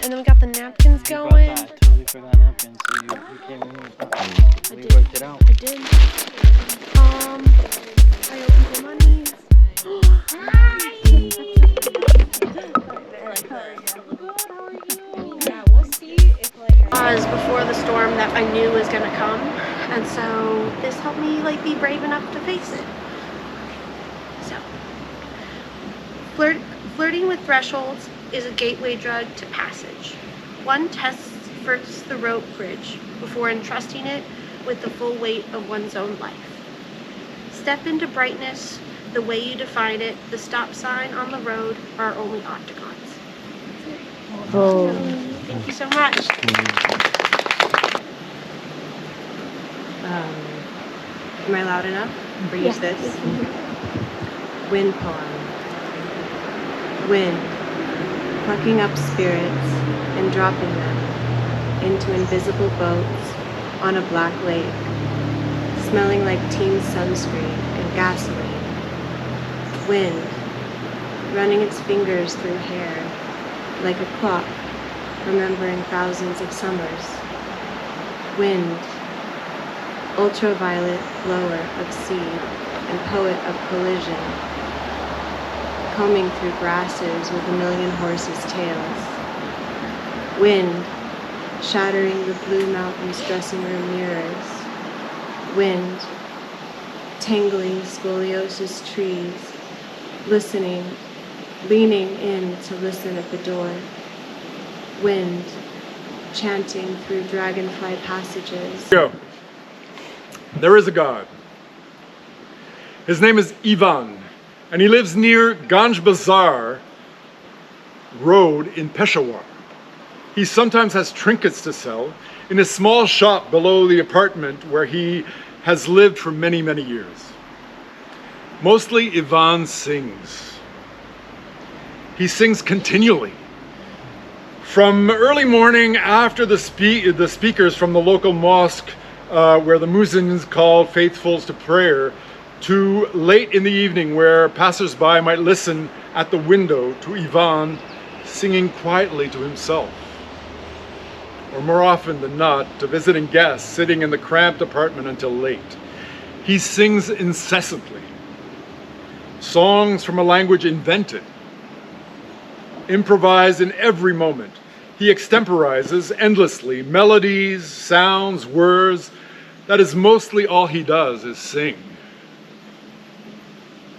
And then we got the napkins You brought going. that. I totally forgot napkins, so you came in with napkins. We worked it out. I did. I opened the money. Before the storm that I knew was gonna come, and so this helped me be brave enough to face it. So, flirting with thresholds is a gateway drug to passage. One tests first the rope bridge before entrusting it with the full weight of one's own life. Step into brightness the way you define it. The stop sign on the road are only octagons. Oh. Thank you so much. Am I loud enough for use this? Wind poem. Wind, plucking up spirits and dropping them into invisible boats on a black lake, smelling like teen sunscreen and gasoline. Wind, running its fingers through hair like a clock, remembering thousands of summers. Wind, ultraviolet blower of seed and poet of collision, combing through grasses with a million horses' tails. Wind, shattering the blue mountains' dressing room mirrors. Wind, tangling scoliosis trees, listening, leaning in to listen at the door. Wind, chanting through dragonfly passages. Go. There is a God. His name is Ivan, and he lives near Ganj Bazar Road in Peshawar. He sometimes has trinkets to sell in a small shop below the apartment where he has lived for many, many years. Mostly Ivan sings. He sings continually. From early morning after the speakers from the local mosque where the muezzins called faithfuls to prayer, to late in the evening where passers-by might listen at the window to Ivan singing quietly to himself. Or more often than not, to visiting guests sitting in the cramped apartment until late. He sings incessantly. Songs from a language invented, improvised in every moment. He extemporizes endlessly melodies, sounds, words. That is mostly all he does is sing.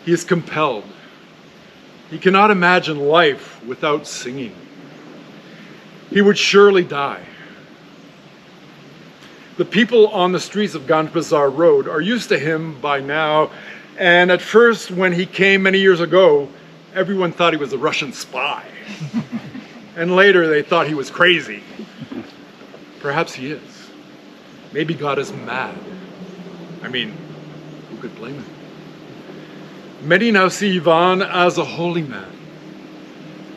He is compelled. He cannot imagine life without singing. He would surely die. The people on the streets of Ganj Bazar Road are used to him by now, and at first, when he came many years ago, everyone thought he was a Russian spy. And later they thought he was crazy. Perhaps he is. Maybe God is mad. I mean, who could blame him? Many now see Ivan as a holy man.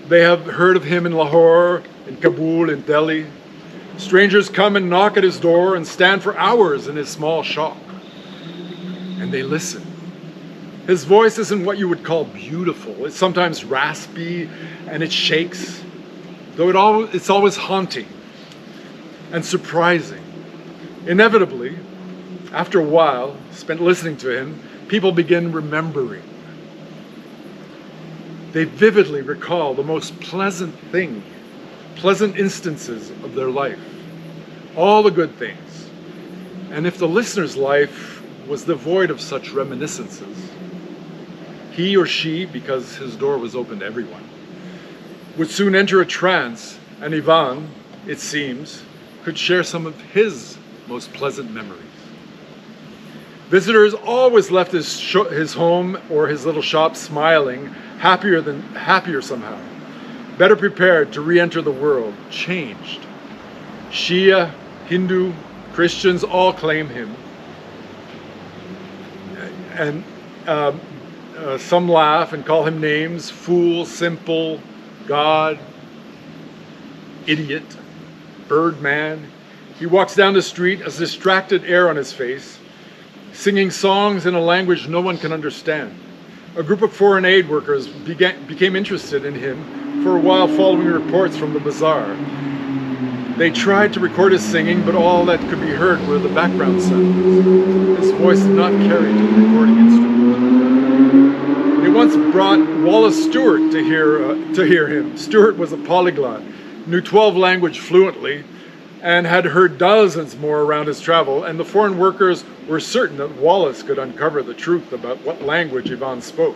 They have heard of him in Lahore, in Kabul, in Delhi. Strangers come and knock at his door and stand for hours in his small shop. And they listen. His voice isn't what you would call beautiful. It's sometimes raspy and it shakes, though it's always haunting and surprising. Inevitably, after a while spent listening to him, people begin remembering. They vividly recall the most pleasant instances of their life, all the good things. And if the listener's life was devoid of such reminiscences, he or she, because his door was open to everyone, would soon enter a trance, and Ivan, it seems, could share some of his most pleasant memories. Visitors always left his home or his little shop smiling, happier somehow, better prepared to re-enter the world, changed. Shia, Hindu, Christians all claim him. And some laugh and call him names: fool, simple, God, idiot, birdman. He walks down the street, a distracted air on his face, singing songs in a language no one can understand. A group of foreign aid workers became interested in him for a while following reports from the bazaar. They tried to record his singing, but all that could be heard were the background sounds. His voice did not carry to the recording instrument. They once brought Wallace Stewart to hear him. Stewart was a polyglot, knew 12 languages fluently, and had heard dozens more around his travel, and the foreign workers were certain that Wallace could uncover the truth about what language Yvonne spoke.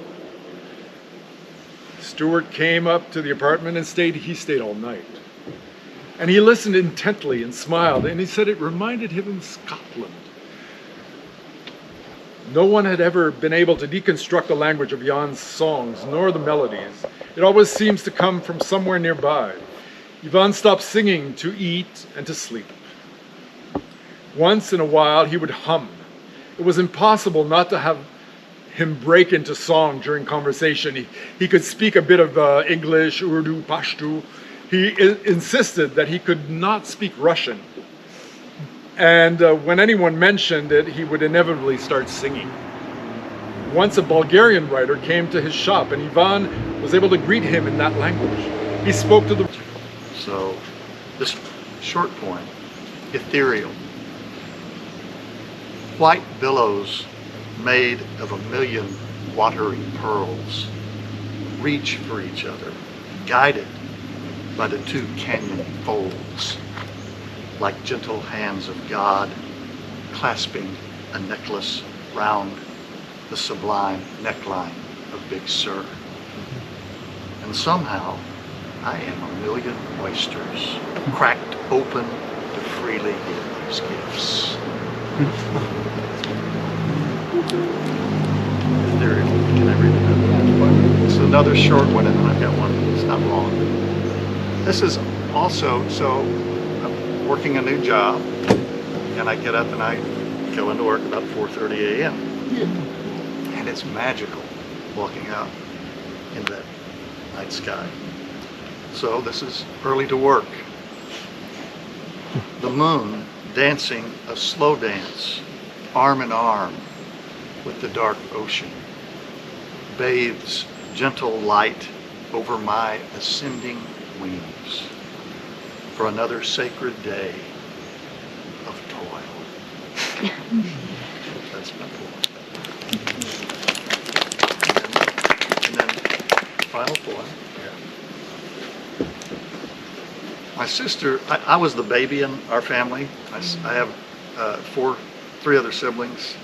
Stewart came up to the apartment and he stayed all night. And he listened intently and smiled, and he said it reminded him of Scotland. No one had ever been able to deconstruct the language of Jan's songs, nor the melodies. It always seems to come from somewhere nearby. Yvonne stopped singing to eat and to sleep. Once in a while, he would hum. It was impossible not to have him break into song during conversation. He could speak a bit of English, Urdu, Pashto. He insisted that he could not speak Russian. And when anyone mentioned it, he would inevitably start singing. Once a Bulgarian writer came to his shop, and Ivan was able to greet him in that language. He spoke to the... So, this short poem, ethereal. White billows made of a million watery pearls reach for each other, guided by the two canyon folds, like gentle hands of God clasping a necklace round the sublime neckline of Big Sur. And somehow I am a million oysters cracked open to freely give these gifts. Ethereal. Can I read it? It's another short one, and then I've got one that's not long. This is also, so I'm working a new job, and I get up and I go into work about 4:30 a.m. And it's magical walking out in that night sky. So this is early to work. The moon dancing a slow dance, arm in arm with the dark ocean, bathes gentle light over my ascending wings for another sacred day of toil. That's my poem. And then final poem. My sister, I was the baby in our family. I have three other siblings.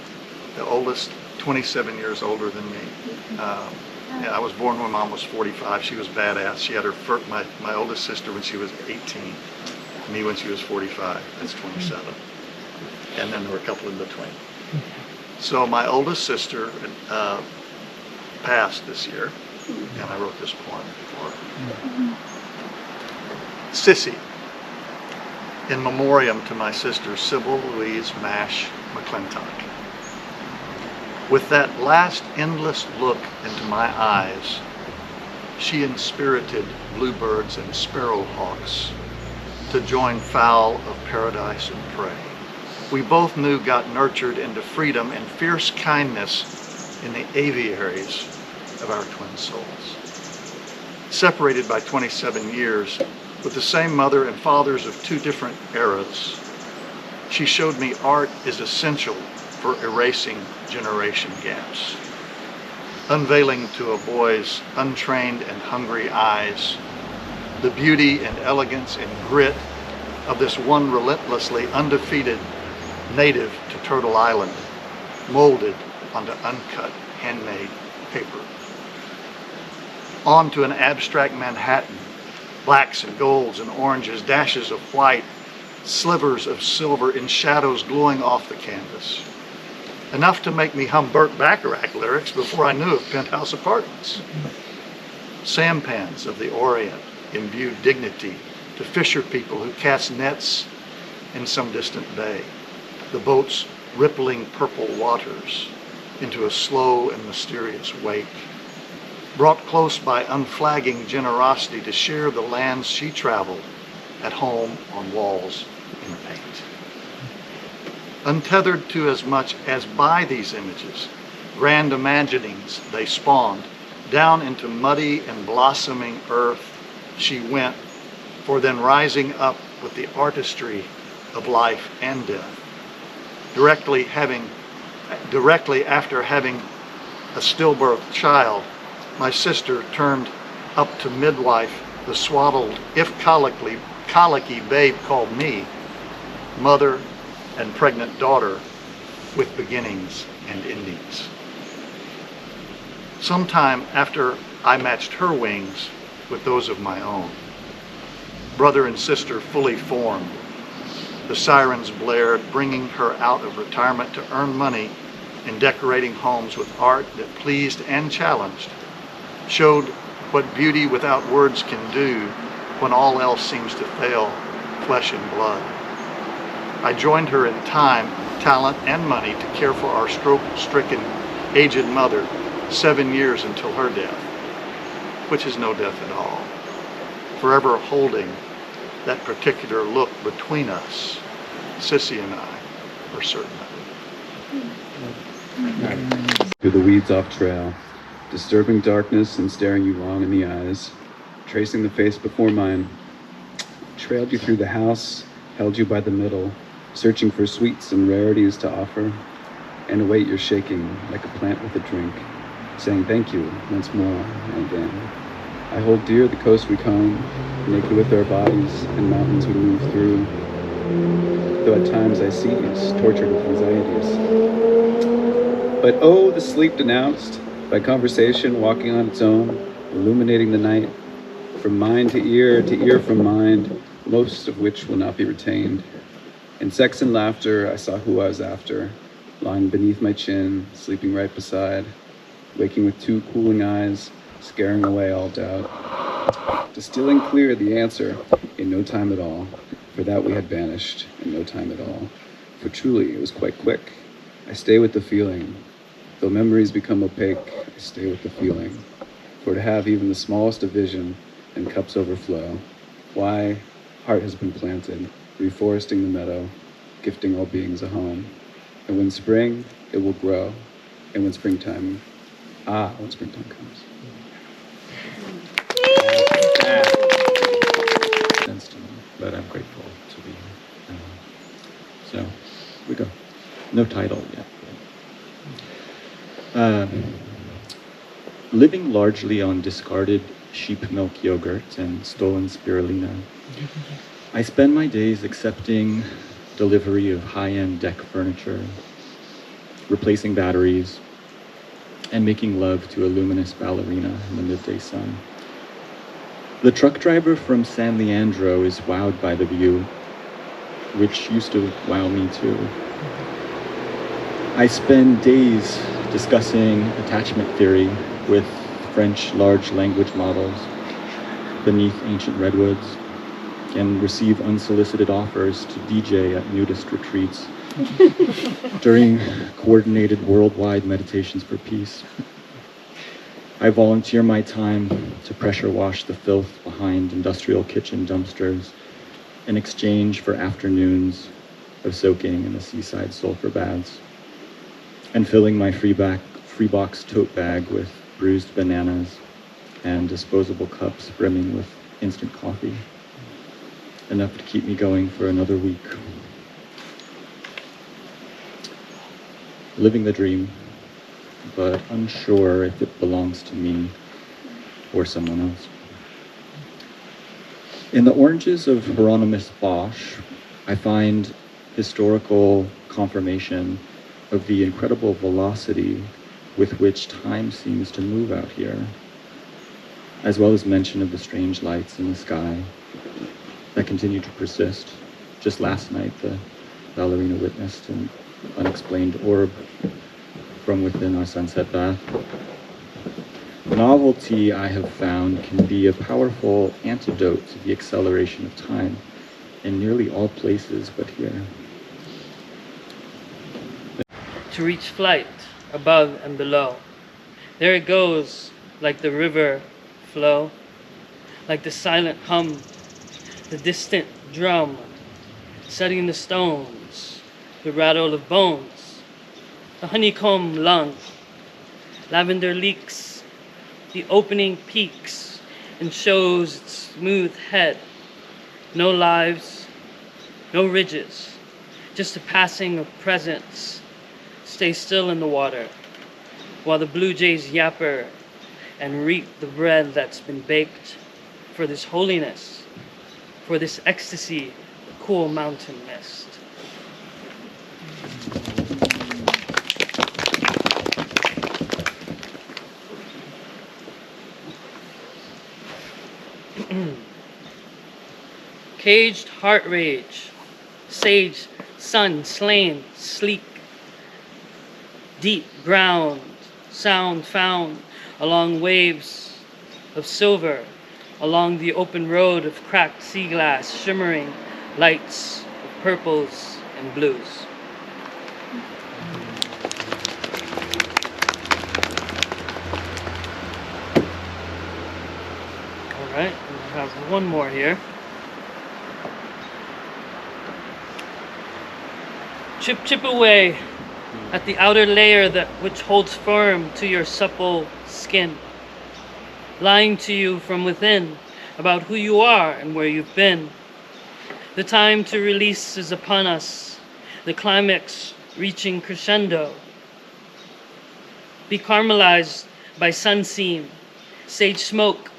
The oldest, 27 years older than me. Yeah, I was born when Mom was 45. She was badass. She had her first, my oldest sister when she was 18. Me when she was 45. That's 27. And then there were a couple in between. So my oldest sister passed this year, and I wrote this poem for her. Sissy, in memoriam to my sister Sybil Louise Mash McClintock. With that last endless look into my eyes, she inspirited bluebirds and sparrowhawks to join fowl of paradise and prey. We both knew got nurtured into freedom and fierce kindness in the aviaries of our twin souls. Separated by 27 years, with the same mother and fathers of two different eras, she showed me art is essential for erasing generation gaps, unveiling to a boy's untrained and hungry eyes the beauty and elegance and grit of this one relentlessly undefeated native to Turtle Island, molded onto uncut handmade paper. On to an abstract Manhattan, blacks and golds and oranges, dashes of white, slivers of silver in shadows glowing off the canvas. Enough to make me hum Burt Bacharach lyrics before I knew of Penthouse Apartments. Sampans of the Orient imbue dignity to fisher people who cast nets in some distant bay, the boat's rippling purple waters into a slow and mysterious wake, brought close by unflagging generosity to share the lands she traveled at home on walls in paint. Untethered to as much as by these images, grand imaginings they spawned down into muddy and blossoming earth she went, for then rising up with the artistry of life and death. Directly after having a stillbirth child, my sister turned up to midwife the swaddled, if colicky babe called me, mother and pregnant daughter with beginnings and endings. Sometime after I matched her wings with those of my own, brother and sister fully formed, the sirens blared, bringing her out of retirement to earn money and decorating homes with art that pleased and challenged, showed what beauty without words can do when all else seems to fail, flesh and blood. I joined her in time, talent, and money to care for our stroke-stricken, aged mother 7 years until her death, which is no death at all, forever holding that particular look between us. Sissy and I are certain of it. Through the weeds off trail, disturbing darkness and staring you long in the eyes, tracing the face before mine, trailed you through the house, held you by the middle, searching for sweets and rarities to offer, and await your shaking like a plant with a drink, saying thank you once more and again. I hold dear the coast we comb, naked with our bodies and mountains we move through, though at times I seize, tortured with anxieties. But oh, the sleep denounced by conversation walking on its own, illuminating the night, from mind to ear from mind, most of which will not be retained. In sex and laughter, I saw who I was after, lying beneath my chin, sleeping right beside, waking with 2 cooling eyes, scaring away all doubt. Distilling clear the answer in no time at all, for that we had vanished in no time at all. For truly, it was quite quick. I stay with the feeling. Though memories become opaque, I stay with the feeling. For to have even the smallest of vision and cups overflow, why, heart has been planted, reforesting the meadow, gifting all beings a home. And when spring, it will grow. And when springtime comes. Sense to me, but I'm grateful to be here. So, we go. No title yet. Living largely on discarded sheep milk yogurt and stolen spirulina, I spend my days accepting delivery of high-end deck furniture, replacing batteries, and making love to a luminous ballerina in the midday sun. The truck driver from San Leandro is wowed by the view, which used to wow me too. I spend days discussing attachment theory with French large language models beneath ancient redwoods, and receive unsolicited offers to DJ at nudist retreats during coordinated worldwide meditations for peace. I volunteer my time to pressure wash the filth behind industrial kitchen dumpsters in exchange for afternoons of soaking in the seaside sulfur baths, and filling my free box tote bag with bruised bananas and disposable cups brimming with instant coffee, enough to keep me going for another week. Living the dream, but unsure if it belongs to me or someone else. In the Oranges of Hieronymus Bosch, I find historical confirmation of the incredible velocity with which time seems to move out here, as well as mention of the strange lights in the sky that continue to persist. Just last night, the ballerina witnessed an unexplained orb from within our sunset bath. Novelty, I have found, can be a powerful antidote to the acceleration of time in nearly all places but here. To reach flight above and below. There it goes, like the river flow, like the silent hum, the distant drum, setting the stones, the rattle of bones, the honeycomb lung, lavender leaks, the opening peaks, and shows its smooth head. No lives, no ridges, just a passing of presence. Stay still in the water while the blue jays yapper and reap the bread that's been baked for this holiness, for this ecstasy, the cool mountain mist. Caged heart rage, sage sun slain, sleek, deep ground, sound found along waves of silver, along the open road of cracked sea glass, shimmering lights of purples and blues. All right, and I have one more here. Chip, chip away at the outer layer that which holds firm to your supple skin, lying to you from within about who you are and where you've been. The time to release is upon us, the climax reaching crescendo. Be caramelized by sunseam, sage smoke,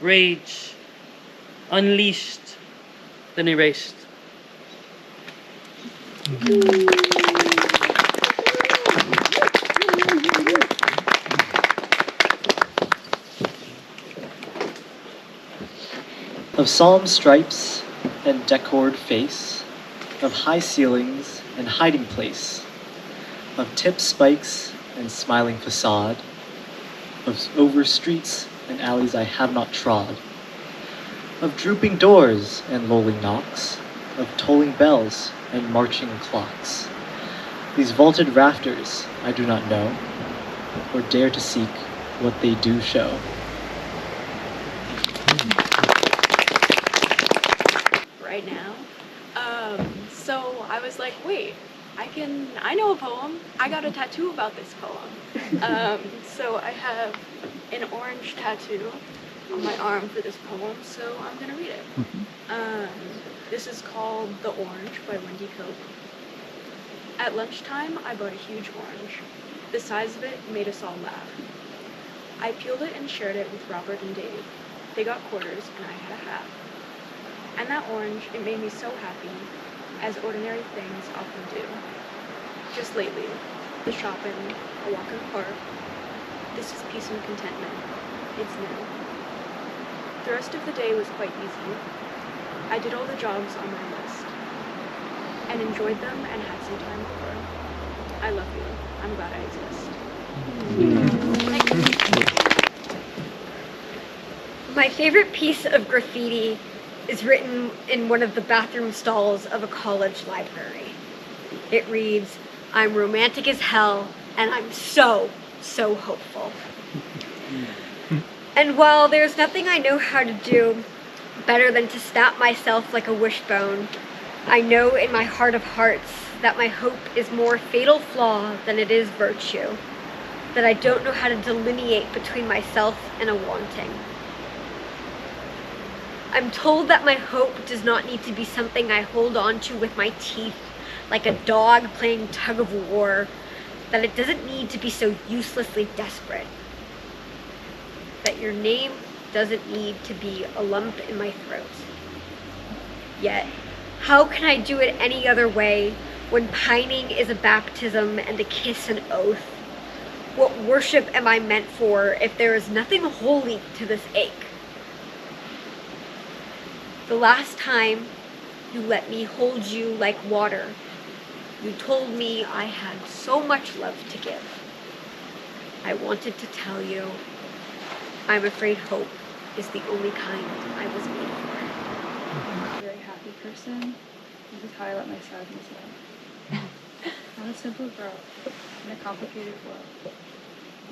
rage, unleashed, then erased. Of solemn stripes and decored face, of high ceilings and hiding place, of tipped spikes and smiling facade, of over streets and alleys I have not trod, of drooping doors and lowly knocks, of tolling bells and marching clocks. These vaulted rafters I do not know, or dare to seek what they do show. Right now. So I was like, wait, I know a poem. I got a tattoo about this poem. So I have an orange tattoo on my arm for this poem, so I'm gonna read it. This is called The Orange by Wendy Cope. At lunchtime, I bought a huge orange. The size of it made us all laugh. I peeled it and shared it with Robert and Dave. They got quarters and I had a half. And that orange, it made me so happy, as ordinary things often do. Just lately, the shopping, a walk in the park, this is peace and contentment. It's new. The rest of the day was quite easy. I did all the jobs on my list, and enjoyed them and had some time over. I love you. I'm glad I exist. My favorite piece of graffiti is written in one of the bathroom stalls of a college library. It reads, "I'm romantic as hell, and I'm so hopeful." And while there's nothing I know how to do better than to snap myself like a wishbone, I know in my heart of hearts that my hope is more fatal flaw than it is virtue, that I don't know how to delineate between myself and a wanting. I'm told that my hope does not need to be something I hold on to with my teeth, like a dog playing tug of war, that it doesn't need to be so uselessly desperate, that your name doesn't need to be a lump in my throat. Yet, how can I do it any other way when pining is a baptism and a kiss an oath? What worship am I meant for if there is nothing holy to this ache? The last time you let me hold you like water, you told me I had so much love to give. I wanted to tell you, I'm afraid hope is the only kind I was made for. I'm a very happy person. This is how I let my sadness out. I'm a simple girl in a complicated world.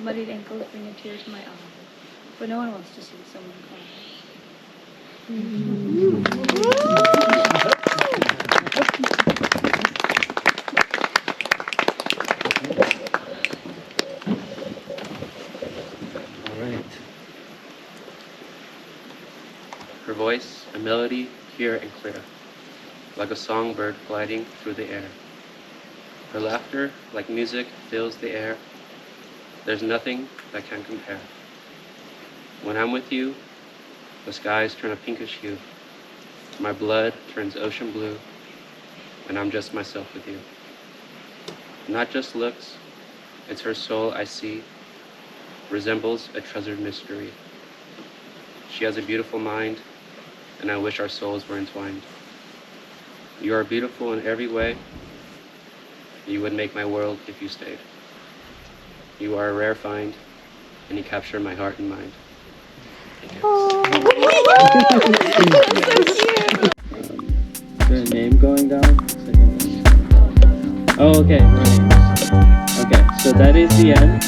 Muddied ankles bring a tear to my eye, but no one wants to see someone cry. All right. voice, a melody, pure and clear, like a songbird gliding through the air. Her laughter, like music, fills the air. There's nothing that can compare. When I'm with you, the skies turn a pinkish hue. My blood turns ocean blue, and I'm just myself with you. Not just looks, it's her soul I see, resembles a treasured mystery. She has a beautiful mind, and I wish our souls were entwined. You are beautiful in every way. You would make my world if you stayed. You are a rare find, and you capture my heart and mind. Thank you. Is there a name going down? Oh, okay, no names. Okay, so that is the end.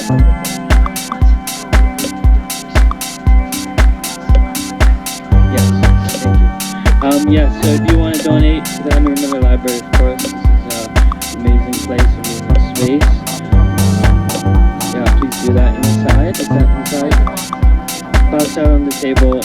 Yes, thank you. Yes, so if you want to donate to the Henry Miller Library, of course, this is an amazing place, amazing space. Yeah, please do that inside. It's that inside. Pass out on the table.